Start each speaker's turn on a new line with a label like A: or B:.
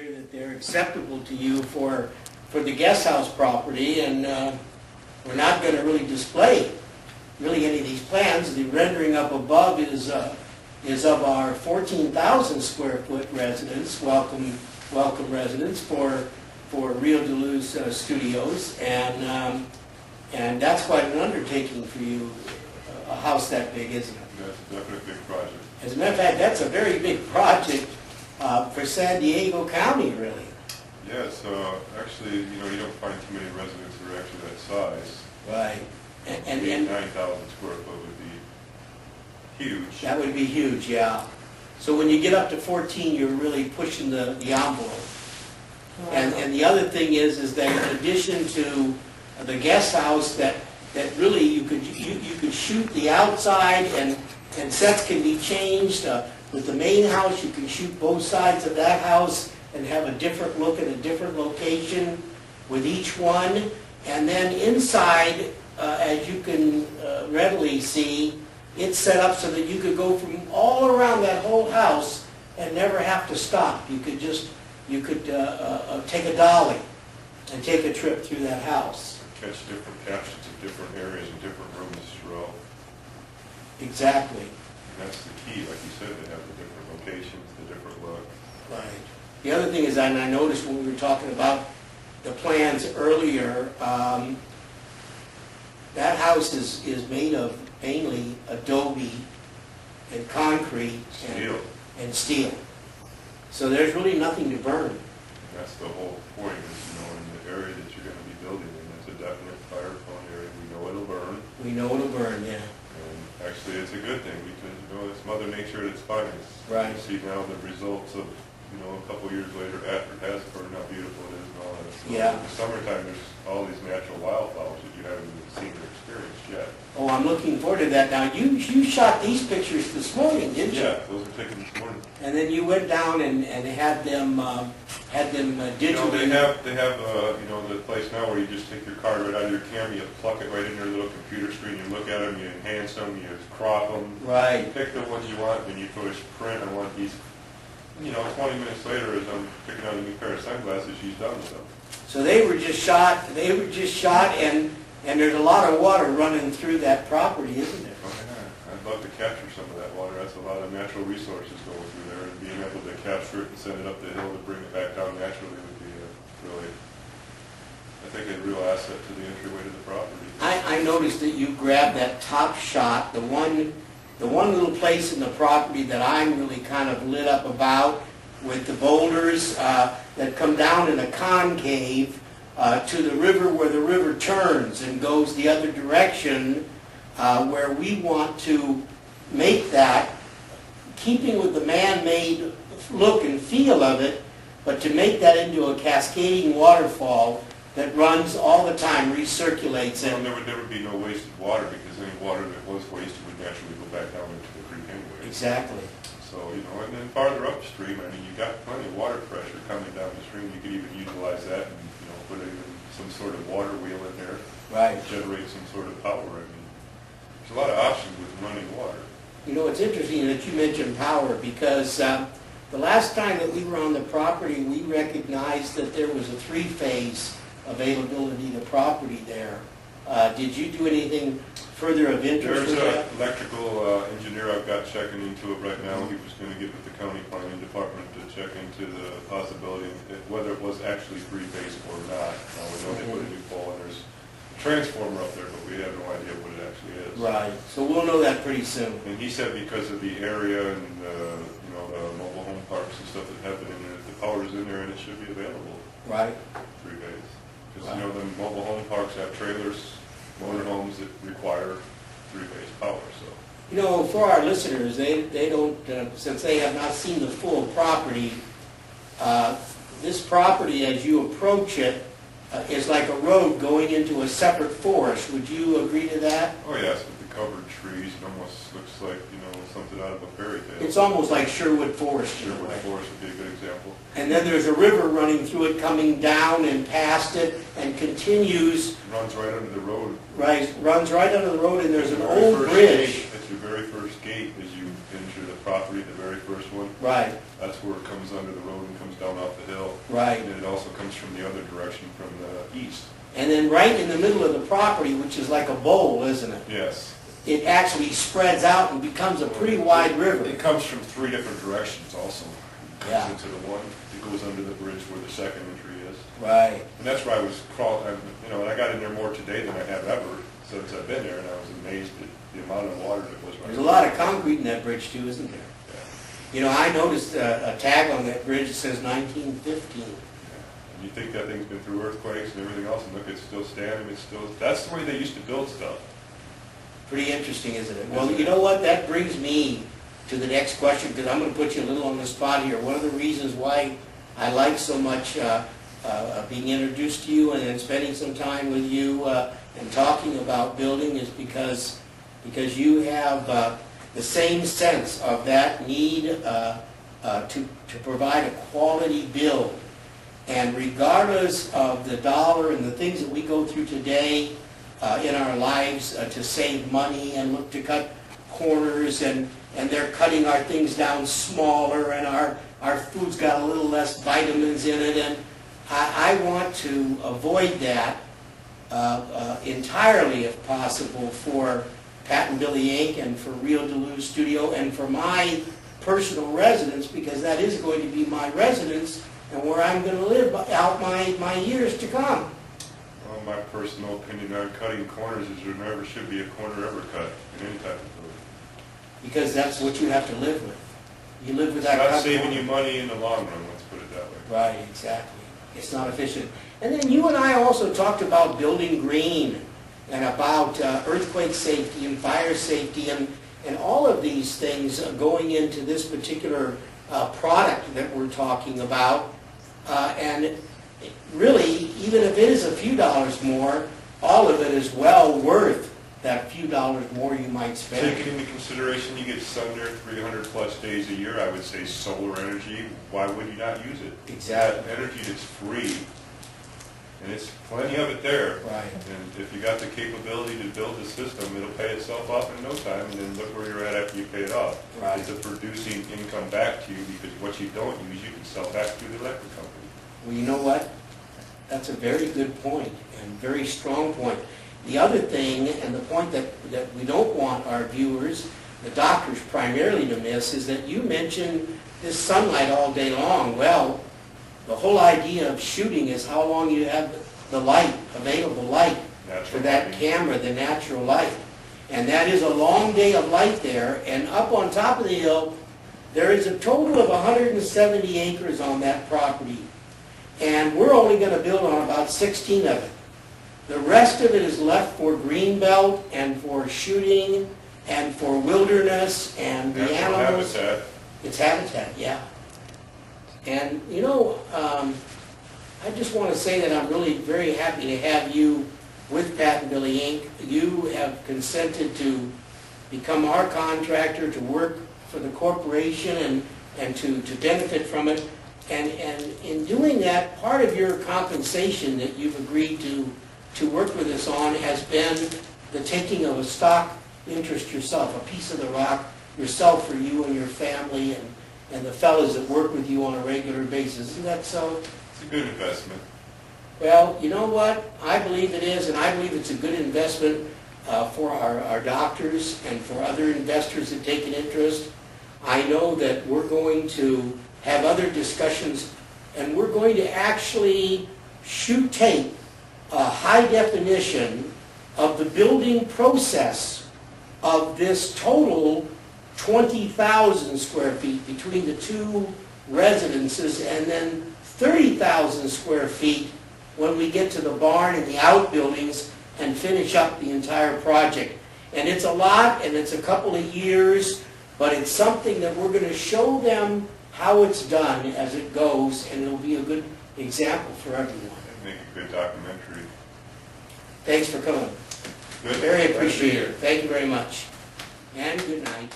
A: here that they're acceptable to you for the guest house property, and we're not going to really display really any of these plans. The rendering up above is of our 14,000 square foot residence, welcome residence for Rio Duluth Studios, and that's quite an undertaking for you, a house that big, isn't it?
B: That's a definite big project.
A: As a matter of fact, that's a very big project for San Diego County, really.
B: Yes, actually, you don't find too many residents that are actually that size.
A: Right. And
B: 9,000 square foot would be huge.
A: That would be huge, yeah. So when you get up to 14, you're really pushing the envelope. And the other thing is that in addition to the guest house, that really you could shoot the outside, and sets can be changed. With the main house, you can shoot both sides of that house and have a different look at a different location with each one. And then inside, as you can readily see, it's set up so that you could go from all around that whole house and never have to stop. You could take a dolly and take a trip through that house.
B: Catch different captions of different areas and different rooms throughout.
A: Exactly.
B: And that's the key, like you said, to have the different locations, the different look.
A: Right. The other thing is, and I noticed when we were talking about the plans earlier, that house is made of mainly adobe and concrete and steel. So there's really nothing to burn.
B: And that's the whole point, is in the area that you're going to be building in, it's a definite fire-prone area. We know it'll burn.
A: We know it'll burn, yeah.
B: And actually, it's a good thing, because it's Mother Nature at its finest.
A: Right.
B: You see now the results of, a couple years later after it has burned, how beautiful it is and all that. So
A: yeah.
B: In the summertime, there's all these natural wildflowers that you haven't even seen or experienced yet.
A: Oh, I'm looking forward to that. Now, you shot these pictures this morning, didn't you?
B: Yeah, those were taken this morning.
A: And then you went down and had them digitally.
B: They have the place now where you just take your card right out of your camera, you plug it right in your little computer screen, you look at them, you enhance them, you crop them.
A: Right.
B: You pick the ones you want, and you push print. I want these. 20 minutes later, as I'm picking out a new pair of sunglasses, she's done with them.
A: So they were just shot. And there's a lot of water running through that property, isn't there?
B: Oh, yeah. I'd love to capture some of that water. That's a lot of natural resources going through there, and being able to capture it and send it up the hill to bring it back down naturally would be really, I think, a real asset to the entryway to the property.
A: I noticed that you grabbed that top shot, the one little place in the property that I'm really kind of lit up about, with the boulders that come down in a concave to the river, where the river turns and goes the other direction, where we want to make that, keeping with the man-made look and feel of it, but to make that into a cascading waterfall that runs all the time, recirculates it.
B: Well, there would never be no wasted water, because any water that was wasted would naturally go back down into the creek anyway.
A: Exactly.
B: So, and then farther upstream, you got plenty of water pressure coming down the stream. You could even utilize that and, put even some sort of water wheel in there.
A: Right.
B: Generate some sort of power. There's a lot of options with running water.
A: It's interesting that you mentioned power, because the last time that we were on the property, we recognized that there was a three-phase availability to property there. Did you do anything further of interest?
B: There's an electrical engineer I've got checking into it right now. He was going to get with the county planning department to check into the possibility of whether it was actually three-phase or not. We know they put a new pole, and there's a transformer up there, but we have no idea what it actually is.
A: Right. So we'll know that pretty soon.
B: And he said because of the area and the mobile home parks and stuff that have been in there, the power is in there and it should be available.
A: Right.
B: Three-phase. Because the mobile home parks have trailers, motorhomes that require three-phase power. So
A: for our listeners, they don't, since they have not seen the full property, this property, as you approach it, is like a road going into a separate forest. Would you agree to that?
B: Oh yes, with the covered trees, it almost looks like something out of a fairy tale.
A: It's almost like Sherwood Forest.
B: Sherwood Forest would be a good example.
A: And then there's a river running through it, coming down and past it, and continues.
B: Runs right under the road.
A: Right, runs right under the road, and there's an old bridge.
B: It's your very first gate as you enter the property, the very first one.
A: Right,
B: That's where it comes under the road and comes down off the hill.
A: right.
B: And it also comes from the other direction, from the east.
A: And then right in the middle of the property, which is like a bowl, isn't it?
B: Yes.
A: It actually spreads out and becomes a pretty wide river.
B: It comes from 3 different directions also. It
A: Yeah.
B: comes into the one, it goes under the bridge where the second entry is.
A: Right.
B: And that's why I was crawling, and I got in there more today than I have ever since I've been there, and I was amazed at the amount of water that was right.
A: There's a lot of concrete in that bridge too, isn't there?
B: Yeah.
A: You know, I noticed a tag on that bridge that says 1915.
B: And you think that thing's been through earthquakes and everything else, and look, it's still standing, that's the way they used to build stuff.
A: Pretty interesting, isn't it? Well, you know what? That brings me to the next question, because I'm going to put you a little on the spot here. One of the reasons why I like so much being introduced to you and then spending some time with you and talking about building is because you have the same sense of that need to provide a quality build. And regardless of the dollar and the things that we go through today in our lives to save money and look to cut corners, and they're cutting our things down smaller, and our food's got a little less vitamins in it, and I want to avoid that entirely if possible for Pat and Billy Inc. and for Rio Duluth Studio and for my personal residence, because that is going to be my residence and where I'm going to live out my years to come.
B: Well, my personal opinion on cutting corners is there never should be a corner ever cut in any type of building.
A: Because that's what you have to live with. You live with
B: It's
A: that.
B: not saving you money in the long run, let's put it that way.
A: Right, exactly. It's not efficient. And then you and I also talked about building green and about earthquake safety and fire safety and all of these things going into this particular product that we're talking about. And really, even if it is a few dollars more, all of it is well worth that few dollars more you might spend.
B: Taking into consideration you get sun there 300 plus days a year, I would say solar energy, why would you not use it?
A: Exactly.
B: That energy that's free, and it's plenty of it there.
A: Right.
B: And if you got the capability to build the system, it'll pay itself off in no time, and then look where you're at after you pay it off.
A: Right.
B: It's a producing income back to you, because what you don't use, you can sell back to the electric company.
A: Well, you know what? That's a very good point and very strong point. The other thing, and the point that we don't want our viewers, the doctors primarily, to miss, is that you mentioned this sunlight all day long. Well, the whole idea of shooting is how long you have the light, available light for that camera, the natural light. And that is a long day of light there, and up on top of the hill, there is a total of 170 acres on that property. And we're only going to build on about 16 of it. The rest of it is left for greenbelt and for shooting and for wilderness and the
B: Natural
A: animals.
B: habitat.
A: It's habitat, yeah. And you know, I just want to say that I'm really very happy to have you with Pat and Billy Inc. You have consented to become our contractor, to work for the corporation and to benefit from it. And in doing that, part of your compensation that you've agreed to work with us on has been the taking of a stock interest yourself, a piece of the rock yourself for you and your family and the fellows that work with you on a regular basis. Isn't that so?
B: It's a good investment.
A: Well, you know what? I believe it is, and I believe it's a good investment for our doctors and for other investors that take an interest. I know that we're going to have other discussions, and we're going to actually shoot tape, high definition, of the building process of this total 20,000 square feet between the two residences, and then 30,000 square feet when we get to the barn and the outbuildings and finish up the entire project. And it's a lot, and it's a couple of years, but it's something that we're going to show them how it's done as it goes, and it'll be a good example for everyone.
B: Make a good documentary.
A: Thanks for coming.
B: Good.
A: Very
B: Glad to be here.
A: appreciated. Thank you very much. And good night.